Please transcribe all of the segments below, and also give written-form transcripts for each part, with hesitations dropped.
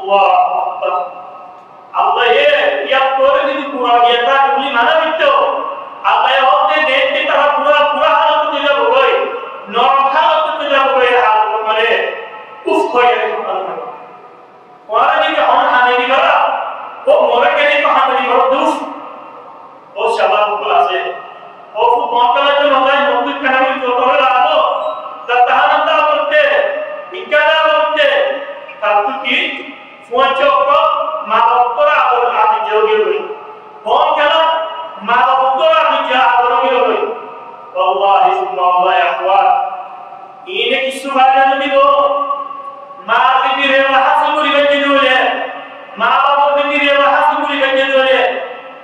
Allahu Akbar. Allah ya করে যদি পুরা গিয়াটা গুলি মানা দিত Allah হতে দেখতে তারা পুরা হালত দিলে বই নরম হালত দিলে বই হালত করে উফ হয়ে গেল Allah ওরা যদি হন হানি দিলা ও মরে গেলে তো হানি দিবা দুফ ও শাবাব আছে ও ফুল মক্কালা তো নয় নতুন কাহিনী যত হলো আলো তাহানাতা বলতে বিজ্ঞানা বলতে তাতো কি ফুয়াচক মাদকরা আর আমি যোগী হই কোন কেন মাদকরা আমি যা আদরণীয় হই আল্লাহি সুবহানাহু ওয়া ইনে কিছু বাজা দিব মা দিদিরে হাসি করি গেছে বলে মা বাবা দিদিরে হাসি করি গেছে বলে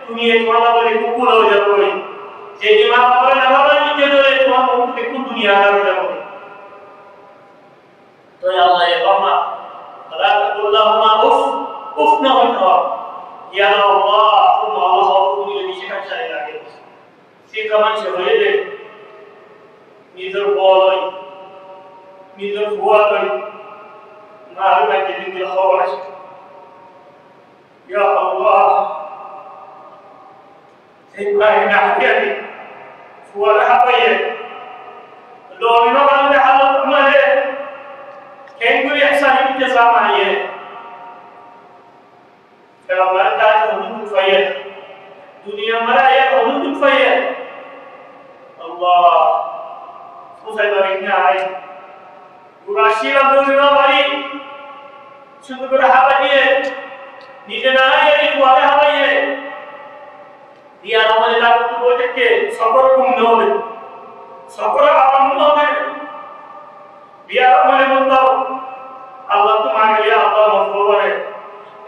তুমি এই কথা বলে কুকুর হয়ে যাবে যে মা বাবা না বাবা নিতে বলে তোমার মুখে কোন দুনিয়া আর যাবে তো আল্লাহ এ বাবা لا تقول لهما اف না হতো ইয়া আল্লাহ তুমি আল্লাহ তুমি বিশেষ চাই লাগে সে কামান হয়ে দে নিজের বলই নিজের বুয়াই না আর কি দিন খবর আছে ইয়া আল্লাহ সেই ভাই না হাতিয়ানি ফুয়ালা হাপায়ে লোমিনো বান্দে হালত মানে কেঙ্গুরি ihsan इंतजाम आइए फिर हमारे ताज हुदूद फैल दुनिया हमारा ये हुदूद फैल अल्लाह सुसाई बारिकने आए गुराशी लंदुना बारी शुद्ध कर हवा दिए नीचे ना आए ये वाले हवा ये दिया हमारे लाभ तो बोल के सफर कुम न हो सफर आराम न हो biar mana tahu Allah tu manggil ya Allah mafulare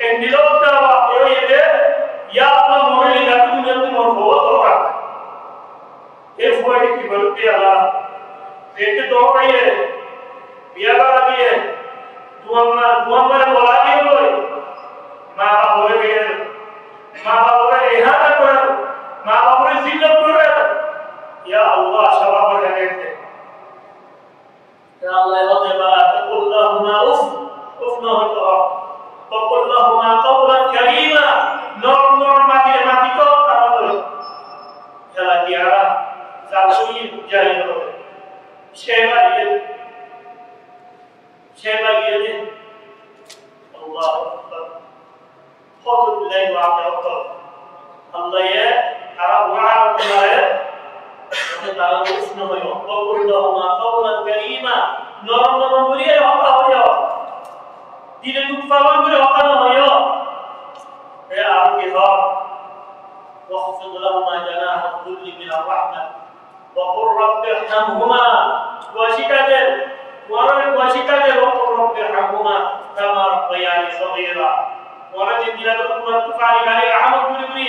en dilota wa yo ye ya Allah mohli la tu ne tu maful hoga e foi ki barti Allah dete do paye biya bara diye duamma bola diye boy ma bole biye ma bole ehana kora ma bole zillat kora ya Allah sabab hete يا الله يغضب تقول لهما اف نهتها وقل لهما قولا كريما نور ما تو ترى يلا ديارا زالوي جاي له شيبا يده الله اكبر خذ بالله وعطى الله يا عرب وعرب الله তারা উষ্ণ হয় অপরিদহমা কওলান কারীমা নরম নরম বলিয়ে হকা হয় দিলে দুঃখ পালন করে হকা না হয় এ আর কি হয় واخفض لهما جناح الذل من الرحمة وقل رب ارحمهما واشكاده وقل رب ارحمهما كما ربياني صغيرا ورد ديالك ما تفعل عليه رحمة بني